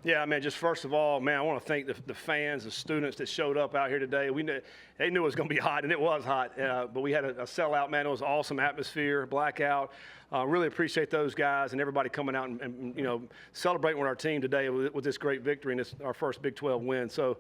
Yeah, I mean, just first of all, man, I want to thank the fans, the students that showed up out here today. They knew it was going to be hot, and it was hot. But we had a sellout, man. It was an awesome atmosphere, blackout. Really appreciate those guys and everybody coming out and celebrating with our team today with this great victory and this our first Big 12 win. So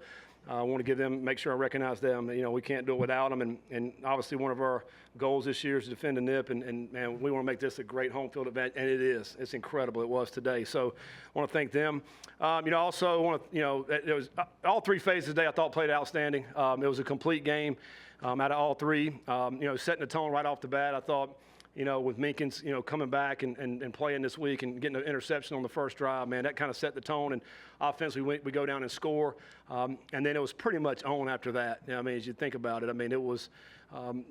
I want to make sure I recognize them. We can't do it without them. And obviously one of our goals this year is to defend the NIP. And man, we want to make this a great home field event. And it is. It's incredible. It was today. So I want to thank them. Also want to, it was all three phases today I thought played outstanding. It was a complete game out of all three. Setting the tone right off the bat, I thought, with Minkins, coming back and playing this week and getting an interception on the first drive, man, that kind of set the tone. And offensively, we go down and score. And then it was pretty much on after that. As you think about it, it was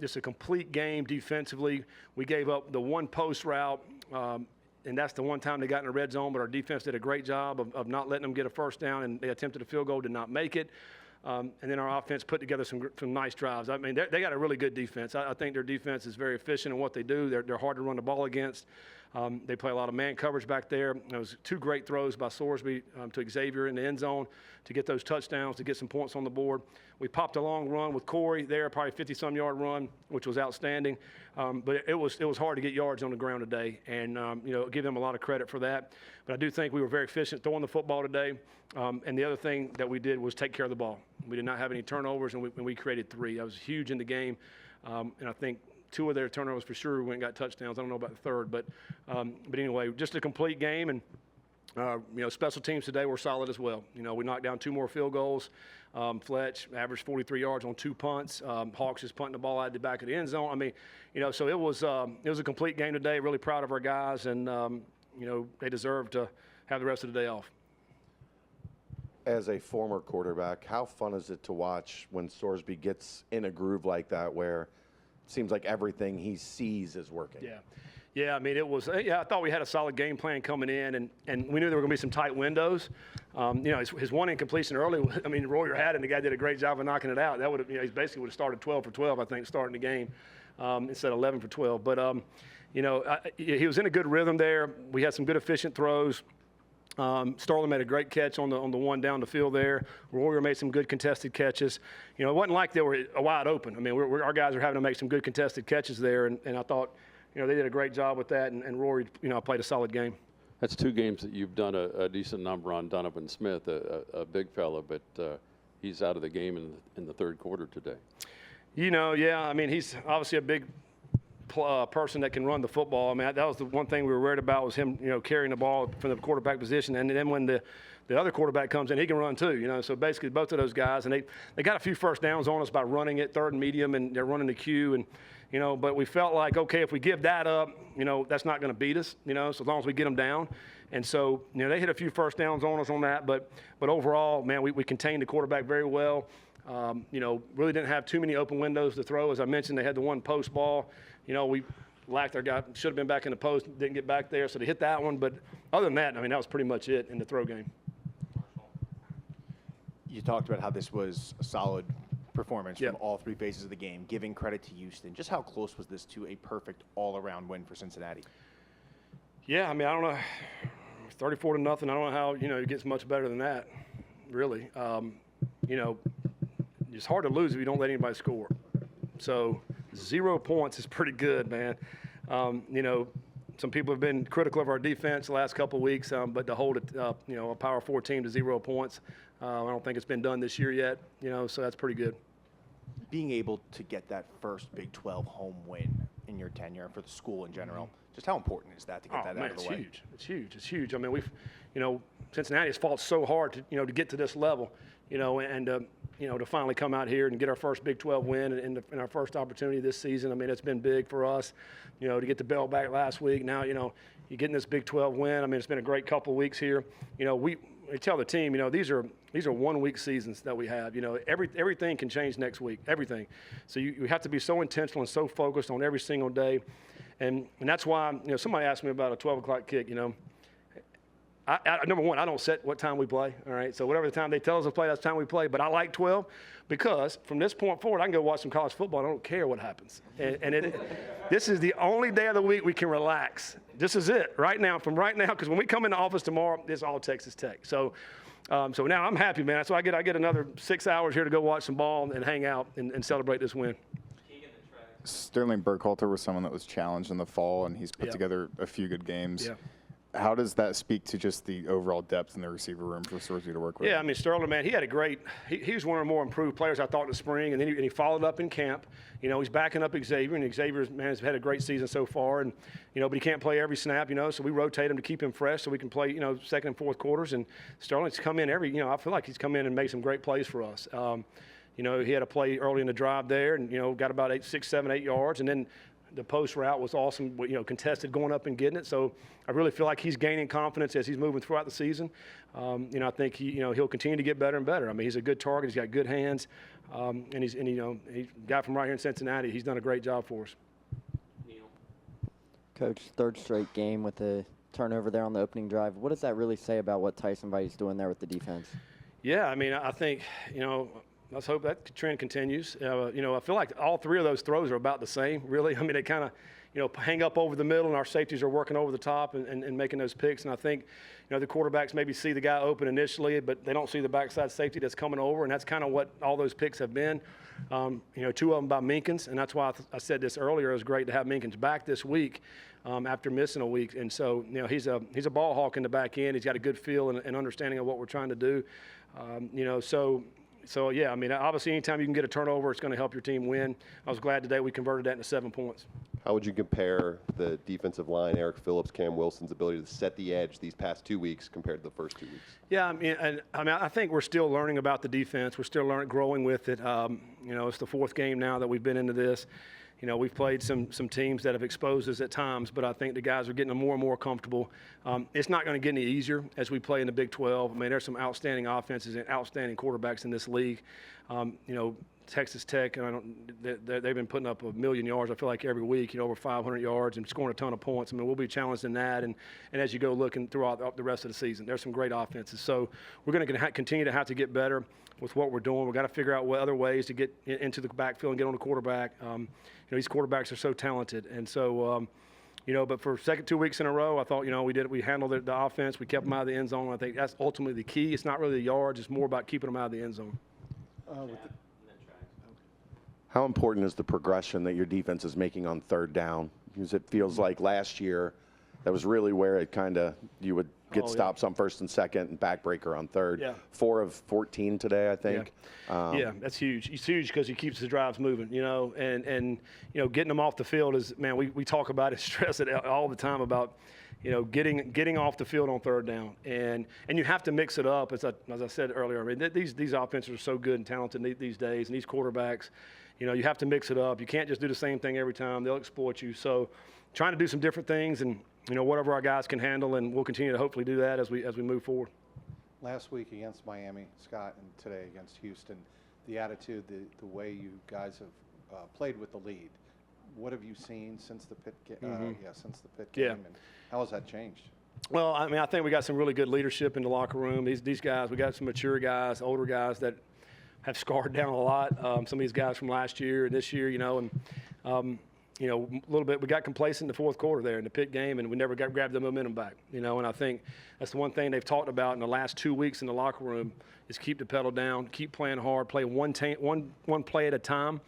just a complete game defensively. We gave up the one post route, and that's the one time they got in the red zone, but our defense did a great job of not letting them get a first down, and they attempted a field goal, did not make it. And then our offense put together some nice drives. They got a really good defense. I think their defense is very efficient in what they do. They're hard to run the ball against. They play a lot of man coverage back there. There was two great throws by Sorsby to Xavier in the end zone to get those touchdowns, to get some points on the board. We popped a long run with Corey there, probably 50-some yard run, which was outstanding. But it was hard to get yards on the ground today, and give them a lot of credit for that. But I do think we were very efficient throwing the football today. And the other thing that we did was take care of the ball. We did not have any turnovers, and we created three. That was huge in the game. And I think two of their turnovers for sure went and got touchdowns. I don't know about the third, but anyway, just a complete game. And special teams today were solid as well. We knocked down two more field goals. Fletch averaged 43 yards on two punts. Hawks is punting the ball out of the back of the end zone. So it was a complete game today. Really proud of our guys, and they deserve to have the rest of the day off. As a former quarterback, how fun is it to watch when Sorsby gets in a groove like that where it seems like everything he sees is working? Yeah, it was. I thought we had a solid game plan coming in, and we knew there were going to be some tight windows. His one incompletion early. Royer had it, and the guy did a great job of knocking it out. That would have, he basically would have started 12 for 12, I think, starting the game instead of 11 for 12. But he was in a good rhythm there. We had some good efficient throws. Sterling made a great catch on the one down the field there. Royer made some good contested catches. It wasn't like they were wide open. Our guys are having to make some good contested catches there, and I thought, they did a great job with that, and Rory, played a solid game. That's two games that you've done a decent number on. Donovan Smith, a big fella, but he's out of the game in the third quarter today. He's obviously a big person that can run the football. That was the one thing we were worried about was him, carrying the ball from the quarterback position. And then when the other quarterback comes in, he can run too, So basically both of those guys, and they got a few first downs on us by running it, third and medium, and they're running the Q. And, but we felt like, okay, if we give that up, that's not going to beat us, so as long as we get them down. And so, they hit a few first downs on us on that. But overall, man, we contained the quarterback very well. Really didn't have too many open windows to throw. As I mentioned, they had the one post ball. We lacked our guy, should have been back in the post, didn't get back there, so they hit that one. But other than that, that was pretty much it in the throw game. You talked about how this was a solid performance from all three phases of the game, giving credit to Houston. Just how close was this to a perfect all-around win for Cincinnati? Yeah, I don't know, 34-0. I don't know how, it gets much better than that, really. It's hard to lose if you don't let anybody score. So 0 points is pretty good, man. Some people have been critical of our defense the last couple of weeks, but to hold it, a Power 4 team to 0 points, I don't think it's been done this year yet, so that's pretty good. Being able to get that first Big 12 home win in your tenure for the school in general, just how important is that to get that out of the way? It's huge. We've, Cincinnati has fought so hard to get to this level, and to finally come out here and get our first Big 12 win in our first opportunity this season. It's been big for us, to get the bell back last week. Now, you're getting this Big 12 win. It's been a great couple of weeks here. We tell the team, these are 1 week seasons that we have. Everything can change next week, everything. So you have to be so intentional and so focused on every single day. And that's why, somebody asked me about a 12 o'clock kick, number one, I don't set what time we play, all right? So whatever the time they tell us to play, that's the time we play. But I like 12 because from this point forward, I can go watch some college football. I don't care what happens. This is the only day of the week we can relax. This is it right now, because when we come in the office tomorrow, it's all Texas Tech. So now I'm happy, man. So I get another 6 hours here to go watch some ball and hang out and celebrate this win. Sterling Burkhalter was someone that was challenged in the fall, and he's put together a few good games. Yeah. How does that speak to just the overall depth in the receiver room for Sorsby to work with? Yeah, I mean, Sterling, man, he had a great – he was one of the more improved players I thought in the spring, and then he followed up in camp. You know, he's backing up Xavier, and Xavier, man, has had a great season so far. And, you know, but he can't play every snap, you know, so we rotate him to keep him fresh so we can play, you know, second and fourth quarters. And Sterling's come in I feel like he's come in and made some great plays for us. You know, he had a play early in the drive there and, you know, got about 6, 7, 8 yards. And then the post route was awesome, you know, contested going up and getting it. So I really feel like he's gaining confidence as he's moving throughout the season. You know, I think he'll continue to get better and better. I mean, he's a good target. He's got good hands. And he's a guy from right here in Cincinnati. He's done a great job for us. Coach, third straight game with a turnover there on the opening drive. What does that really say about what Tyson Vite's doing there with the defense? Yeah, I mean, I think, you know, let's hope that trend continues. You know, I feel like all three of those throws are about the same, really. I mean, they kind of, you know, hang up over the middle, and our safeties are working over the top and making those picks. And I think, you know, the quarterbacks maybe see the guy open initially, but they don't see the backside safety that's coming over, and that's kind of what all those picks have been. You know, 2 of them by Minkins, and that's why I said this earlier. It was great to have Minkins back this week after missing a week. And so, you know, he's a ball hawk in the back end. He's got a good feel and understanding of what we're trying to do. You know, So, yeah, I mean, obviously anytime you can get a turnover, it's going to help your team win. I was glad today we converted that into 7 points. How would you compare the defensive line, Eric Phillips, Cam Wilson's ability to set the edge these past 2 weeks compared to the first 2 weeks? Yeah, I think we're still learning about the defense. We're still growing with it. You know, it's the 4th game now that we've been into this. You know, we've played some teams that have exposed us at times, but I think the guys are getting more and more comfortable. It's not going to get any easier as we play in the Big 12. I mean, there's some outstanding offenses and outstanding quarterbacks in this league. You know, Texas Tech, they've been putting up 1 million yards, I feel like, every week, you know, over 500 yards and scoring a ton of points. I mean, we'll be challenged in that. And as you go looking throughout the rest of the season, there's some great offenses. So we're going to continue to have to get better with what we're doing. We've got to figure out what other ways to get into the backfield and get on the quarterback. You know, these quarterbacks are so talented. And so, you know, but for 2 weeks in a row, I thought, you know, we handled the offense. We kept them out of the end zone. I think that's ultimately the key. It's not really the yards. It's more about keeping them out of the end zone. How important is the progression that your defense is making on third down? Because it feels like last year that was really where it kind of you would get stops on first and second and backbreaker on third. Yeah. 4 of 14 today, I think. Yeah, that's huge. It's huge because he keeps the drives moving, you know, and you know, getting them off the field is, man, we talk about it, stress it all the time about, you know, getting off the field on third down. And you have to mix it up, as I said earlier. I mean, these offenses are so good and talented these days, and these quarterbacks, you know, you have to mix it up. You can't just do the same thing every time. They'll exploit you. So trying to do some different things and, you know, whatever our guys can handle, and we'll continue to hopefully do that as we move forward. Last week against Miami, Scott, and today against Houston, the attitude, the way you guys have played with the lead. What have you seen since the Pitt game, and how has that changed? Well, I mean, I think we got some really good leadership in the locker room. These guys, we got some mature guys, older guys that have scarred down a lot. Some of these guys from last year and this year, you know, and you know, a little bit, we got complacent in the fourth quarter there in the Pitt game, and we never grabbed the momentum back, you know, and I think that's the one thing they've talked about in the last 2 weeks in the locker room is keep the pedal down, keep playing hard, play one play at a time,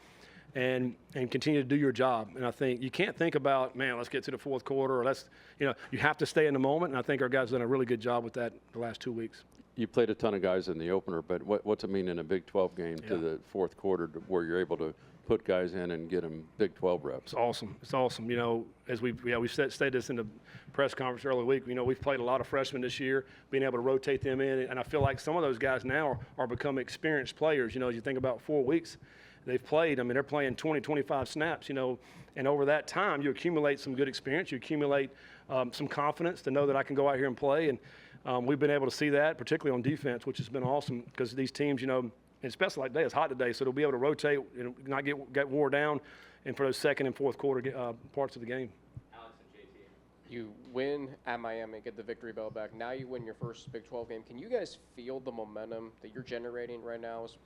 and continue to do your job. And I think you can't think about, man, let's get to the fourth quarter, or you know, you have to stay in the moment, and I think our guys have done a really good job with that the last 2 weeks. You played a ton of guys in the opener, but what's it mean in a Big 12 game to the fourth quarter where you're able to put guys in and get them Big 12 reps? It's awesome. It's awesome. You know, as we stated this in the press conference earlier week, you know, we've played a lot of freshmen this year, being able to rotate them in, and I feel like some of those guys now are becoming experienced players. You know, as you think about 4 weeks they've played, I mean, they're playing 20, 25 snaps, you know, and over that time you accumulate some good experience, you accumulate some confidence to know that I can go out here and play, and we've been able to see that, particularly on defense, which has been awesome because these teams, you know, and especially like today, it's hot today, so they'll be able to rotate and not get wore down, and for those second and fourth quarter parts of the game. Alex and JT. You win at Miami, get the victory bell back. Now you win your first Big 12 game. Can you guys feel the momentum that you're generating right now as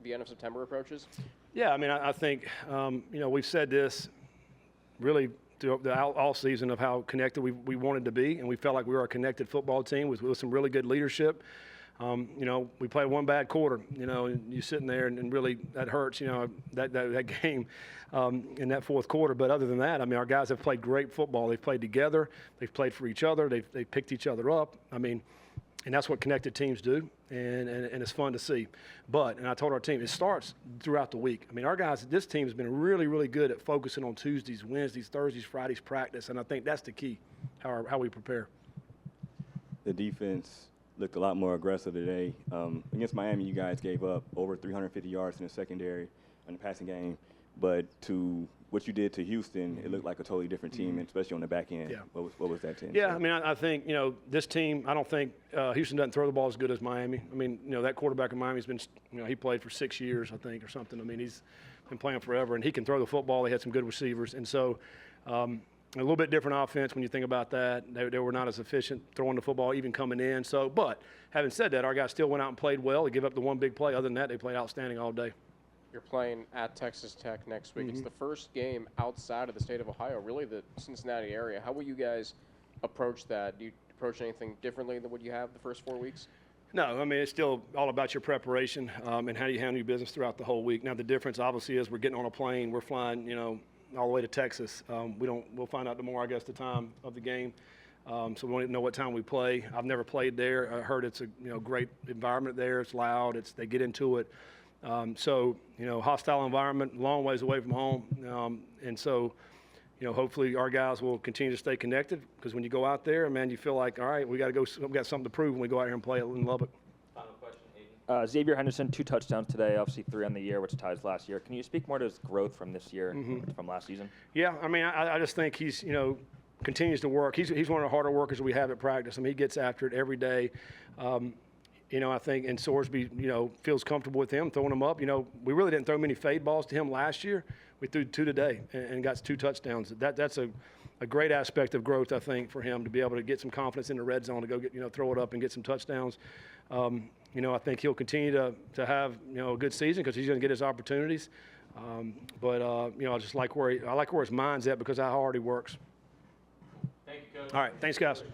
the end of September approaches? Yeah, I mean, I think, we've said this really throughout the all season of how connected we wanted to be, and we felt like we were a connected football team with some really good leadership. We played one bad quarter, and you're sitting there and really that hurts, that game in that fourth quarter. But other than that, I mean, our guys have played great football. They've played together. They've played for each other. They've picked each other up. I mean, and that's what connected teams do, and it's fun to see. And I told our team, it starts throughout the week. I mean, our guys, this team has been really, really good at focusing on Tuesdays, Wednesdays, Thursdays, Fridays practice, and I think that's the key, how we prepare. The defense looked a lot more aggressive today. Against Miami, you guys gave up over 350 yards in the secondary in the passing game. But to what you did to Houston, it looked like a totally different team, especially on the back end. Yeah. What was that team? Yeah, I mean, I think, this team, I don't think Houston doesn't throw the ball as good as Miami. I mean, that quarterback in Miami's been, he played for 6 years, I think, or something. I mean, he's been playing forever, and he can throw the football. He had some good receivers. And so a little bit different offense when you think about that. They were not as efficient throwing the football, even coming in. So, but having said that, our guys still went out and played well. They give up the one big play. Other than that, they played outstanding all day. You're playing at Texas Tech next week. It's the first game outside of the state of Ohio, really the Cincinnati area. How will you guys approach that? Do you approach anything differently than what you have the first 4 weeks? No, I mean, it's still all about your preparation and how do you handle your business throughout the whole week. Now, the difference, obviously, is we're getting on a plane. We're flying, all the way to Texas. We'll find out tomorrow, I guess, the time of the game. So we don't even know what time we play. I've never played there. I heard it's a great environment there. It's loud. They get into it. Hostile environment, long ways away from home. And so, hopefully our guys will continue to stay connected because when you go out there, man, you feel like, all right, we got something to prove when we go out here and play in Lubbock. Final question, Hayden. Xavier Henderson, 2 touchdowns today, obviously 3 on the year, which ties last year. Can you speak more to his growth from this year, from last season? Yeah, I mean, I just think he's, continues to work. He's one of the harder workers we have at practice. I mean, he gets after it every day. I think, and Sorsby, feels comfortable with him, throwing him up. We really didn't throw many fade balls to him last year. We threw 2 today and got 2 touchdowns. That's a great aspect of growth, I think, for him to be able to get some confidence in the red zone to go get, throw it up and get some touchdowns. I think he'll continue to have, a good season because he's going to get his opportunities. I just like I like where his mind's at because of how hard he works. Thank you, Coach. All right, thanks, guys.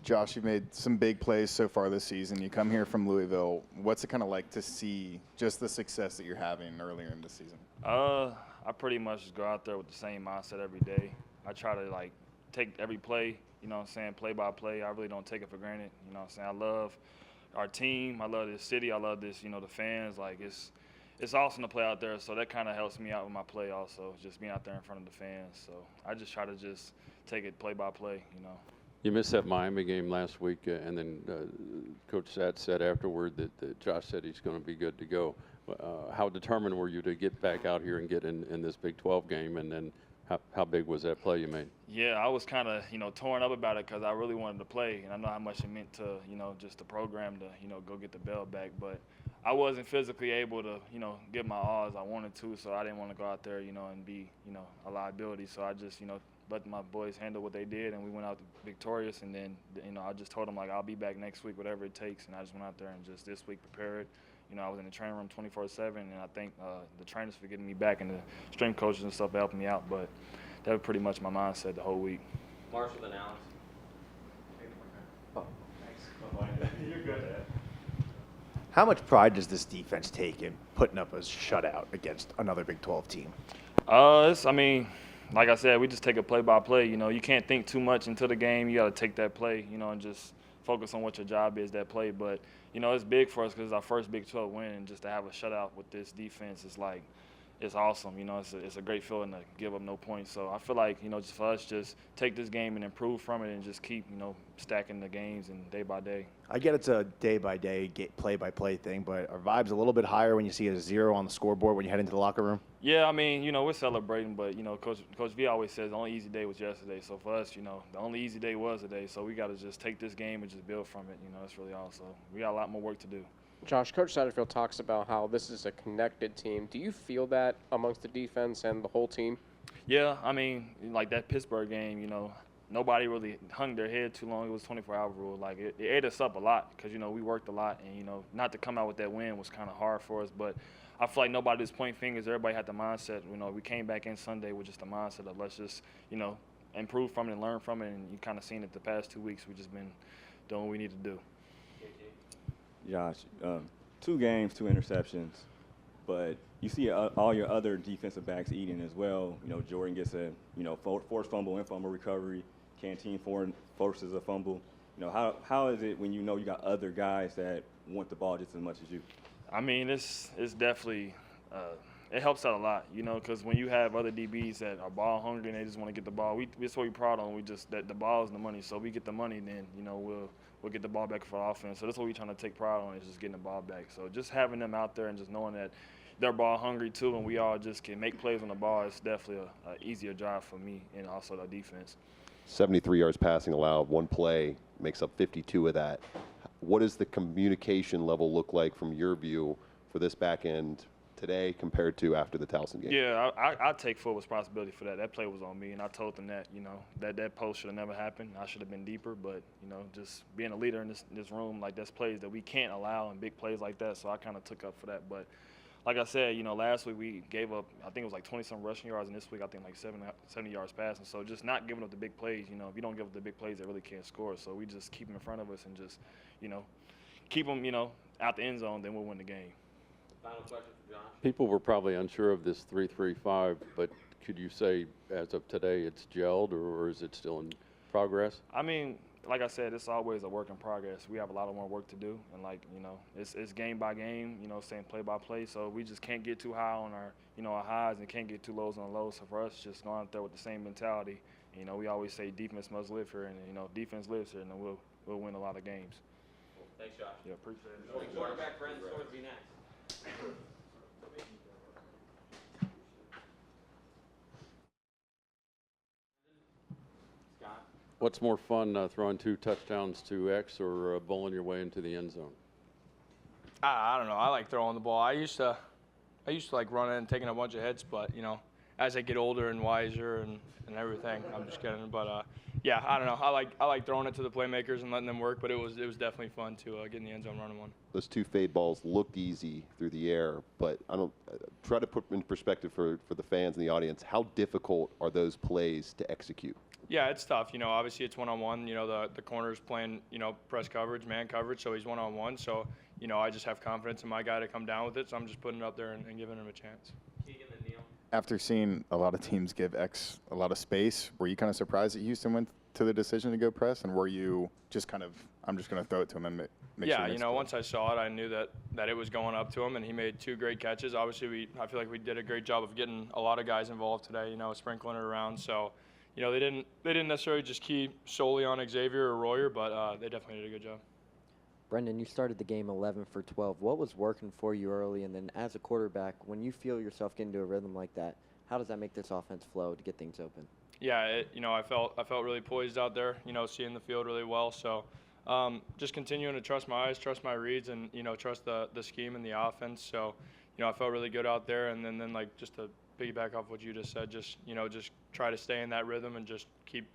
Josh, you've made some big plays so far this season. You come here from Louisville. What's it kind of like to see just the success that you're having earlier in the season? I pretty much just go out there with the same mindset every day. I try to, take every play, play by play. I really don't take it for granted, I love our team. I love this city. I love this, the fans. It's awesome to play out there, so that kind of helps me out with my play also, just being out there in front of the fans. So I just try to just take it play by play, You missed that Miami game last week, and then Coach Satt said afterward that Josh said he's going to be good to go. How determined were you to get back out here and get in this Big 12 game, and then how big was that play you made? Yeah, I was kind of, torn up about it because I really wanted to play, and I know how much it meant to, just the program to, go get the bell back. But I wasn't physically able to, give my all as I wanted to, so I didn't want to go out there, and be, a liability. So I just, let my boys handle what they did, and we went out victorious. And then, I just told them, I'll be back next week, whatever it takes. And I just went out there and just this week prepared. I was in the training room 24/7, and I thank the trainers for getting me back, and the strength coaches and stuff for helping me out. But that was pretty much my mindset the whole week. Marshall and Alex. Oh, thanks. You're good at it. How much pride does this defense take in putting up a shutout against another Big 12 team? like I said, we just take it play by play. You know, you can't think too much into the game. You got to take that play, you know, and just focus on what your job is, that play. But, you know, it's big for us because it's our first Big 12 win, and just to have a shutout with this defense is like, it's awesome. You know, it's a great feeling to give up no points. So I feel like, you know, just for us, just take this game and improve from it and just keep, you know, stacking the games and day by day. I get it's a day-by-day, play-by-play thing, but are vibes a little bit higher when you see a 0 on the scoreboard when you head into the locker room? Yeah, I mean, you know, we're celebrating, but, you know, Coach V always says the only easy day was yesterday. So for us, you know, the only easy day was today. So we got to just take this game and just build from it. You know, that's really all. So we got a lot more work to do. Josh, Coach Satterfield talks about how this is a connected team. Do you feel that amongst the defense and the whole team? Yeah, I mean, like that Pittsburgh game, you know, nobody really hung their head too long. It was 24-hour rule. Like, it ate us up a lot because, you know, we worked a lot. And, you know, not to come out with that win was kind of hard for us. But I feel like nobody was pointing fingers. Everybody had the mindset. You know, we came back in Sunday with just the mindset of let's just, you know, improve from it and learn from it. And you kind of seen it the past 2 weeks. We've just been doing what we need to do. Josh, 2 games, 2 interceptions, but you see all your other defensive backs eating as well. You know, Jordan gets a, you know, forced fumble and fumble recovery. Canteen forces a fumble. You know, how is it when you know you got other guys that want the ball just as much as you? I mean, it's definitely it helps out a lot, you know, because when you have other DBs that are ball hungry and they just want to get the ball, that's what we're proud on. We just that the ball is the money, so we get the money, then you know we'll get the ball back for offense. So that's what we're trying to take pride on is just getting the ball back. So just having them out there and just knowing that they're ball hungry too, and we all just can make plays on the ball is definitely an easier job for me and also the defense. 73 yards passing allowed, 1 play makes up 52 of that. What does the communication level look like from your view for this back end today compared to after the Towson game? Yeah, I take full responsibility for that. That play was on me, and I told them that, you know, that post should have never happened. I should have been deeper, but, you know, just being a leader in this room, like, that's plays that we can't allow and big plays like that, so I kind of took up for that. But like I said, you know, last week we gave up, I think it was like 20-some rushing yards, and this week I think like 70 yards passing. So just not giving up the big plays, you know, if you don't give up the big plays, they really can't score. So we just keep them in front of us and just, you know, keep them, you know, out the end zone, then we'll win the game. Final question for Josh. People were probably unsure of this 3-3-5, but could you say as of today it's gelled or is it still in progress? I mean, like I said, it's always a work in progress. We have a lot of more work to do, and like, you know, it's game by game, you know, saying play by play. So we just can't get too high on our, you know, our highs and can't get too lows on the lows. So for us, just going out there with the same mentality. You know, we always say defense must live here, and you know, defense lives here, and then we'll win a lot of games. Cool. Thanks, Josh. Yeah, appreciate it. Quarterback Brent Sorsby next. What's more fun, throwing 2 touchdowns to X or bowling your way into the end zone? I don't know. I like throwing the ball. I used to like running and taking a bunch of hits, but you know, as I get older and wiser and everything, I'm just kidding. But yeah, I don't know. I like throwing it to the playmakers and letting them work, but it was definitely fun to get in the end zone running one. Those 2 fade balls looked easy through the air, but I don't try to put in perspective for the fans and the audience. How difficult are those plays to execute? Yeah, it's tough. You know, obviously it's one-on-one. You know, the corner's playing, you know, press coverage, man coverage, so he's one-on-one. So, you know, I just have confidence in my guy to come down with it, so I'm just putting it up there and giving him a chance. After seeing a lot of teams give X a lot of space, were you kind of surprised that Houston went to the decision to go press, and were you just kind of, I'm just going to throw it to him and make yeah, sure? Yeah, you know, once I saw it, I knew that it was going up to him, and he made 2 great catches. Obviously, I feel like we did a great job of getting a lot of guys involved today, you know, sprinkling it around. So, you know, they didn't necessarily just keep solely on Xavier or Royer, but they definitely did a good job. Brendan, you started the game 11 for 12. What was working for you early? And then as a quarterback, when you feel yourself getting to a rhythm like that, how does that make this offense flow to get things open? Yeah, you know, I felt really poised out there, you know, seeing the field really well. So just continuing to trust my eyes, trust my reads, and, you know, trust the scheme and the offense. So, you know, I felt really good out there. And then like, just to piggyback off what you just said, just, you know, just try to stay in that rhythm and just keep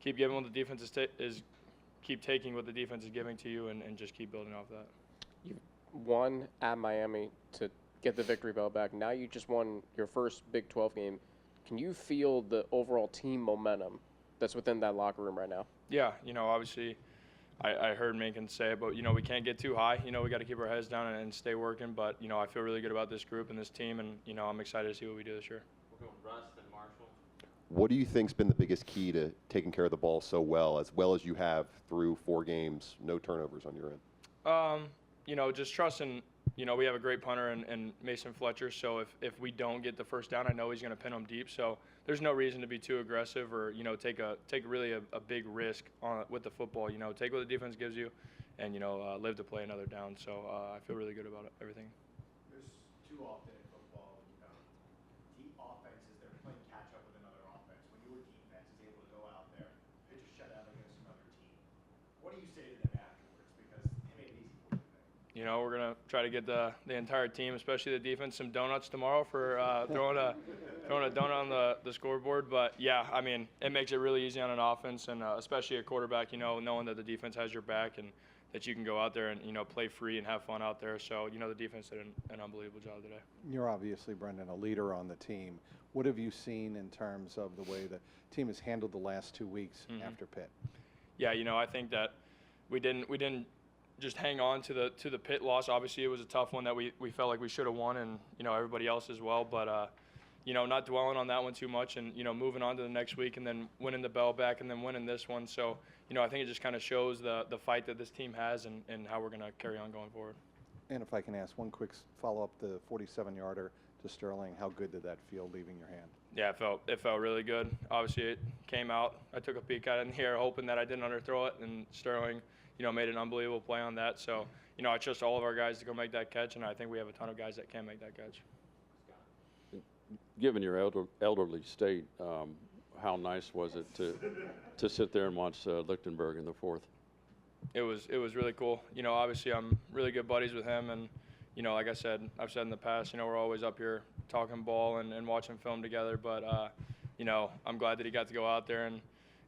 giving what the defense is keep taking what the defense is giving to you and just keep building off that. You won at Miami to get the victory bell back. Now you just won your first Big 12 game. Can you feel the overall team momentum that's within that locker room right now? Yeah, you know, obviously I heard Minkins say it, but, you know, we can't get too high. You know, we got to keep our heads down and stay working. But, you know, I feel really good about this group and this team, and, you know, I'm excited to see what we do this year. We'll go Russ and Marshall. What do you think's been the biggest key to taking care of the ball so well as you have through 4 games, no turnovers on your end? Just trusting. We have a great punter in Mason Fletcher, so if we don't get the first down, I know he's going to pin them deep. So there's no reason to be too aggressive or take really a big risk with the football. Take what the defense gives you, and live to play another down. So I feel really good about everything. There's too often in football, deep offenses, they're playing catch up with another offense. When your defense is able to go out there, pitch a shutout against another team, what do you say to them afterwards? Because it made it easy for you today. We're going to try to get the entire team, especially the defense, some donuts tomorrow for throwing a donut on the scoreboard. But, yeah, I mean, it makes it really easy on an offense, and especially a quarterback, knowing that the defense has your back and that you can go out there and, play free and have fun out there. So, the defense did an unbelievable job today. You're obviously, Brendan, a leader on the team. What have you seen in terms of the way the team has handled the last 2 weeks after Pitt? Yeah, I think that we didn't just hang on to the Pitt loss. Obviously, it was a tough one that we felt like we should have won, and everybody else as well. But not dwelling on that one too much, and moving on to the next week, and then winning the bell back, and then winning this one. So I think it just kind of shows the fight that this team has, and how we're going to carry on going forward. And if I can ask one quick follow-up, the 47-yarder to Sterling, how good did that feel leaving your hand? Yeah, it felt really good. Obviously, it came out. I took a peek at it in the air, hoping that I didn't underthrow it, and Sterling, made an unbelievable play on that. So, I trust all of our guys to go make that catch, and I think we have a ton of guys that can make that catch. Given your elderly state, how nice was it to sit there and watch Lichtenberg in the 4th? It was really cool. Obviously I'm really good buddies with him, and like I've said in the past, we're always up here talking ball and watching film together. But I'm glad that he got to go out there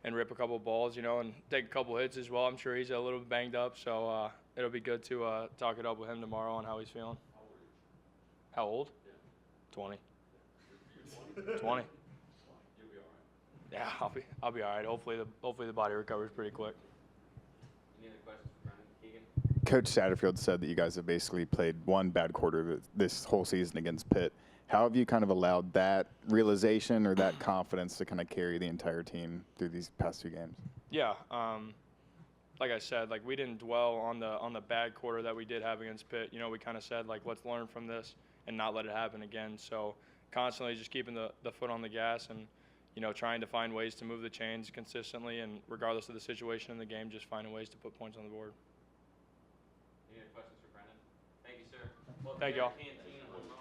and rip a couple of balls, and take a couple hits as well. I'm sure he's a little banged up, so it'll be good to talk it up with him tomorrow on how he's feeling. How old? 20. 20. You'll be all right. Yeah, I'll be all right. Hopefully the body recovers pretty quick. Any other questions for Brendan? Keegan? Coach Satterfield said that you guys have basically played one bad quarter this whole season against Pitt. How have you kind of allowed that realization or that confidence to kind of carry the entire team through these past 2 games? Yeah, like I said, we didn't dwell on the bad quarter that we did have against Pitt. We kind of said let's learn from this and not let it happen again. So constantly just keeping the foot on the gas and trying to find ways to move the chains consistently, and regardless of the situation in the game, just finding ways to put points on the board. Any other questions for Brendan? Thank you, sir. Thank y'all. Canteen, one moment.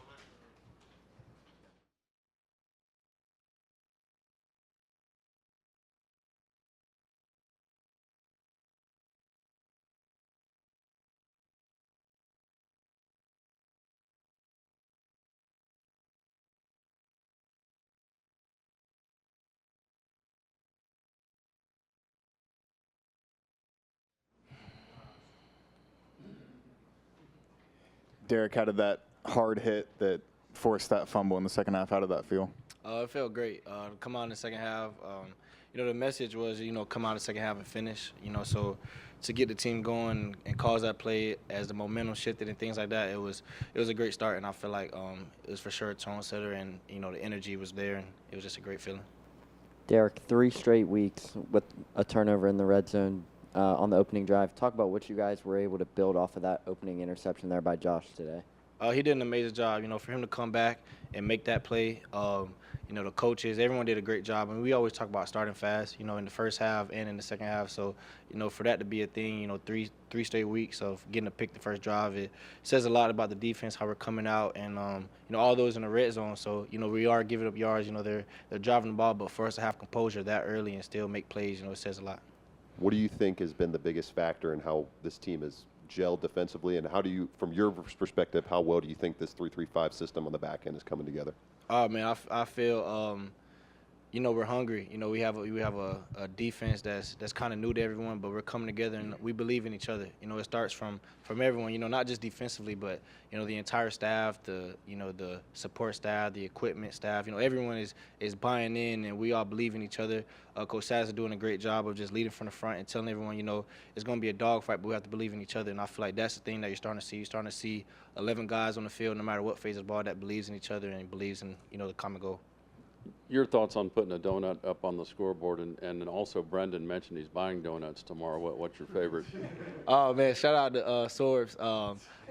Derek, how did that hard hit that forced that fumble in the second half, how did that feel? It felt great. To come out in the second half, the message was, come out in the second half and finish. So to get the team going and cause that play as the momentum shifted and things like that, it was a great start, and I feel like it was for sure a tone setter, and the energy was there, and it was just a great feeling. Derek, 3 straight weeks with a turnover in the red zone on the opening drive. Talk about what you guys were able to build off of that opening interception there by Josh today. He did an amazing job, for him to come back and make that play. The coaches, everyone did a great job. And we always talk about starting fast, in the first half and in the second half. So, for that to be a thing, 3 straight weeks of getting to pick the first drive, it says a lot about the defense, how we're coming out, and, all those in the red zone. So, we are giving up yards, they're driving the ball, but for us to have composure that early and still make plays, it says a lot. What do you think has been the biggest factor in how this team has gelled defensively, and how do you, from your perspective, how well do you think this 3-3-5 system on the back end is coming together? Man, I feel we're hungry. We have a defense that's kind of new to everyone, but we're coming together and we believe in each other. It starts from everyone. Not just defensively, but the entire staff, the support staff, the equipment staff. Everyone is buying in, and we all believe in each other. Coach Sass is doing a great job of just leading from the front and telling everyone, it's going to be a dogfight, but we have to believe in each other. And I feel like that's the thing that you're starting to see. You're starting to see 11 guys on the field, no matter what phase of the ball, that believes in each other and believes in the common goal. Your thoughts on putting a donut up on the scoreboard, and then also Brendan mentioned he's buying donuts tomorrow. What's your favorite? Oh man, shout out to Sorbs.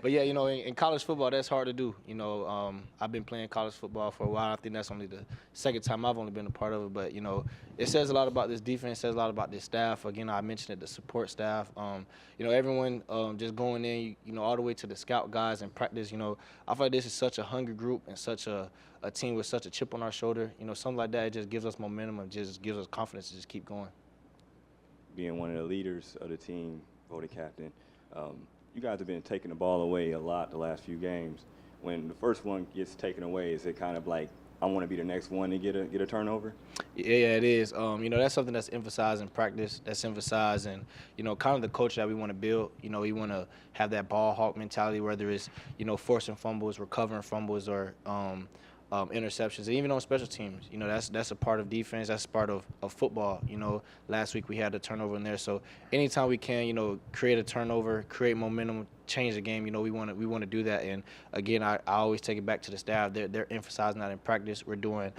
But yeah, in college football, that's hard to do. I've been playing college football for a while. I think that's only the second time I've only been a part of it. But it says a lot about this defense. It says a lot about this staff. Again, I mentioned it, the support staff. Everyone just going in. All the way to the scout guys in practice. I feel like this is such a hungry group and such a team with such a chip on our shoulder. Something like that, it just gives us momentum and just gives us confidence to just keep going. Being one of the leaders of the team, voted captain, you guys have been taking the ball away a lot the last few games. When the first one gets taken away, is it kind of like, I want to be the next one to get a turnover? Yeah, it is. That's something that's emphasized in practice. That's emphasized in, kind of the culture that we want to build. We want to have that ball hawk mentality, whether it's, forcing fumbles, recovering fumbles, or interceptions, and even on special teams. That's a part of defense. That's a part of football. Last week we had a turnover in there. So anytime we can, create a turnover, create momentum, change the game. We want to do that. And again, I always take it back to the staff. They're emphasizing that in practice. We're doing,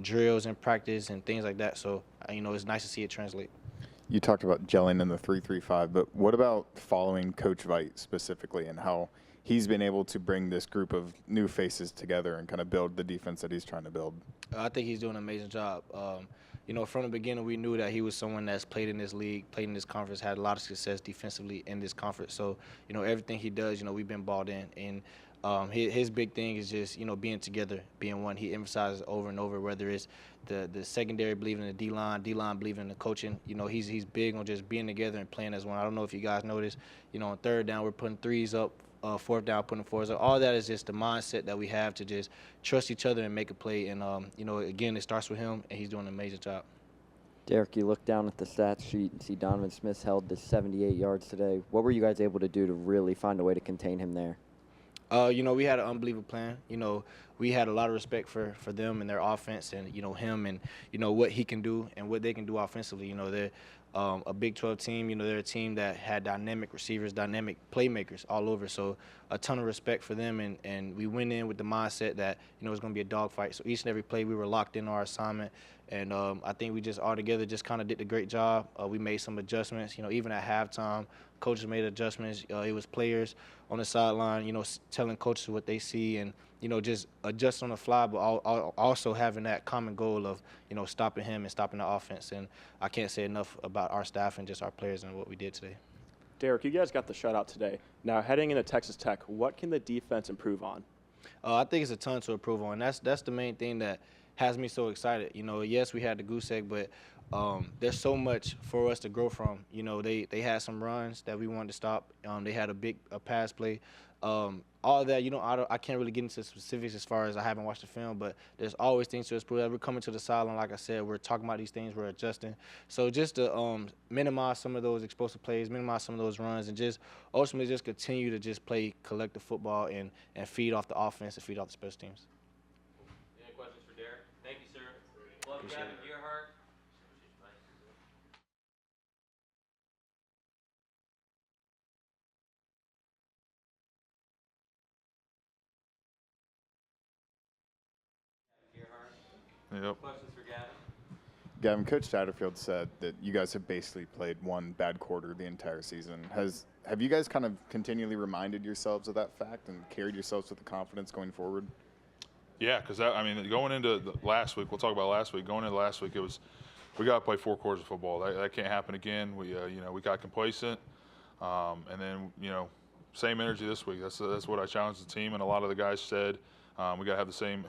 drills in practice and things like that. So it's nice to see it translate. You talked about gelling in the 3-3-5, but what about following Coach Veit specifically and how he's been able to bring this group of new faces together and kind of build the defense that he's trying to build? I think he's doing an amazing job. From the beginning, we knew that he was someone that's played in this league, played in this conference, had a lot of success defensively in this conference. So, everything he does, we've been balled in. And his big thing is just, being together, being one. He emphasizes over and over, whether it's the secondary believing in the D-line believing in the coaching. He's big on just being together and playing as one. I don't know if you guys noticed, on third down, we're putting threes up. Fourth down, putting fours up. All that is just the mindset that we have to just trust each other and make a play. And, again, it starts with him, and he's doing an amazing job. Derek, you look down at the stats sheet and see Donovan Smith held to 78 yards today. What were you guys able to do to really find a way to contain him there? We had an unbelievable plan. We had a lot of respect for them and their offense and, him and, what he can do and what they can do offensively. They're a Big 12 team. They're a team that had dynamic receivers, dynamic playmakers all over. So a ton of respect for them. And we went in with the mindset that, it was going to be a dogfight. So each and every play we were locked in our assignment. And I think we just all together just kind of did a great job. We made some adjustments. Even at halftime, coaches made adjustments. It was players on the sideline, telling coaches what they see and, just adjust on the fly, but also having that common goal of, stopping him and stopping the offense. And I can't say enough about our staff and just our players and what we did today. Derek, you guys got the shutout today. Now, heading into Texas Tech, what can the defense improve on? I think it's a ton to improve on. That's the main thing that has me so excited. Yes, we had the goose egg, but there's so much for us to grow from. They had some runs that we wanted to stop. They had a pass play. All of that, I can't really get into specifics as far as I haven't watched the film, but there's always things to improve. As we're coming to the sideline, like I said, we're talking about these things, we're adjusting. So just to minimize some of those explosive plays, minimize some of those runs, and just ultimately just continue to just play collective football and feed off the offense and feed off the special teams. Any questions for Derek? Thank you, sir. Love Gavin Gerhardt. Yep. Questions for Gavin? Gavin, Coach Satterfield said that you guys have basically played one bad quarter the entire season. Have you guys kind of continually reminded yourselves of that fact and carried yourselves with the confidence going forward? Yeah, because going into last week, we'll talk about last week. Going into last week, we got to play 4 quarters of football. That can't happen again. We got complacent, and then same energy this week. That's what I challenged the team, and a lot of the guys said we got to have the same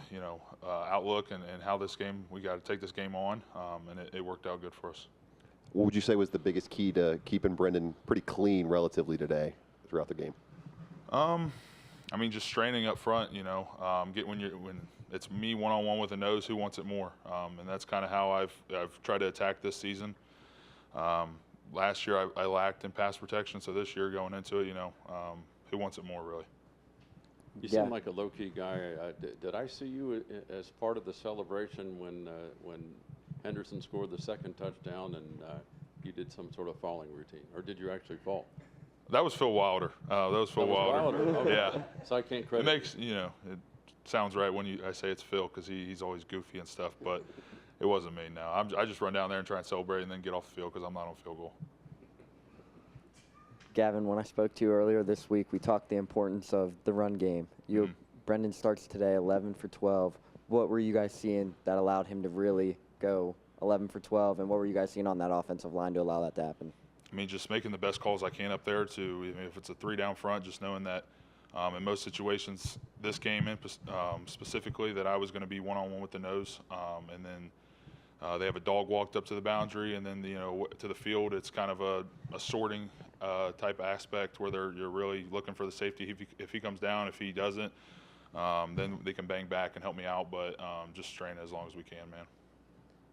outlook and how this game, we got to take this game on, and it worked out good for us. What would you say was the biggest key to keeping Brendan pretty clean relatively today throughout the game? Just straining up front, when it's me one-on-one with a nose, who wants it more? And that's kind of how I've tried to attack this season. Last year I lacked in pass protection, so this year going into it, who wants it more really? You seem like a low-key guy. Did I see you as part of the celebration when Henderson scored the second touchdown and you did some sort of falling routine, or did you actually fall? That was Phil Wilder. That was Phil Wilder. Okay. Yeah. So I can't credit. It makes sounds right when I say it's Phil because he's always goofy and stuff, but it wasn't me. No, I just run down there and try and celebrate and then get off the field because I'm not on field goal. Gavin, when I spoke to you earlier this week, we talked the importance of the run game. Brendan starts today 11 for 12. What were you guys seeing that allowed him to really go 11 for 12, and what were you guys seeing on that offensive line to allow that to happen? I mean, just making the best calls I can up there if it's a 3 down front, just knowing that in most situations, this game specifically, that I was going to be one-on-one with the nose, and then they have a dog walked up to the boundary, and then to the field. It's kind of a sorting type aspect where you're really looking for the safety. If he comes down, if he doesn't, then they can bang back and help me out. But just train as long as we can, man.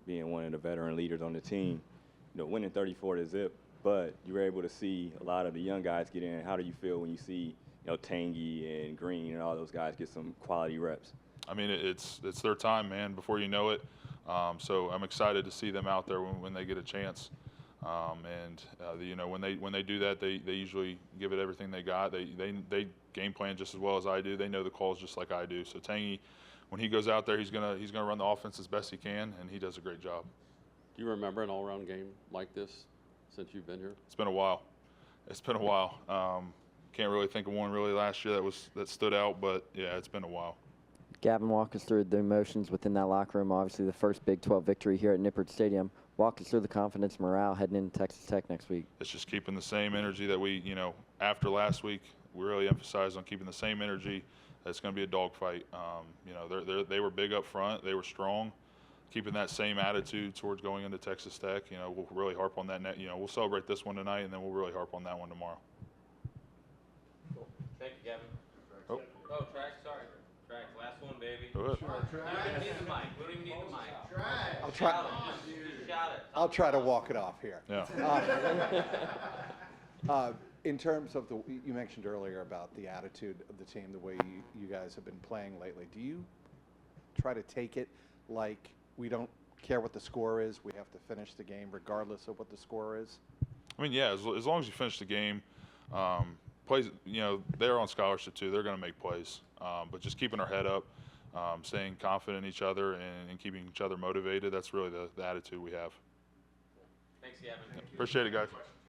Being one of the veteran leaders on the team, winning 34-0, but you were able to see a lot of the young guys get in. How do you feel when you see Tangy and Green and all those guys get some quality reps? I mean, it's their time, man. Before you know it. So I'm excited to see them out there when they get a chance. When they do that, they usually give it everything they got. They game plan just as well as I do. They know the calls just like I do. So Tangy, when he goes out there, he's gonna run the offense as best he can, and he does a great job. Do you remember an all-around game like this since you've been here? It's been a while. Can't really think of one really last year that stood out, but yeah, it's been a while. Gavin, walk us through the emotions within that locker room. Obviously, the first Big 12 victory here at Nippert Stadium. Walk us through the confidence, morale heading into Texas Tech next week. It's just keeping the same energy that we, after last week, we really emphasized on keeping the same energy. It's going to be a dogfight. They were big up front. They were strong. Keeping that same attitude towards going into Texas Tech, we'll really harp on that. We'll celebrate this one tonight, and then we'll really harp on that one tomorrow. Cool. Thank you, Gavin. Oh. Track, sorry. Track, last one, baby. Go ahead. You don't even need the mic. We don't even need the mic. I'll try. Shout it. Just shout it. I'll try to walk it off here. Yeah. In terms of you mentioned earlier about the attitude of the team, the way you guys have been playing lately. Do you try to take it like we don't care what the score is, we have to finish the game regardless of what the score is? I mean, yeah, as long as you finish the game, plays. They're on scholarship too. They're going to make plays, but just keeping our head up, staying confident in each other, and keeping each other motivated. That's really the attitude we have. Thanks, Gavin. Appreciate it, guys.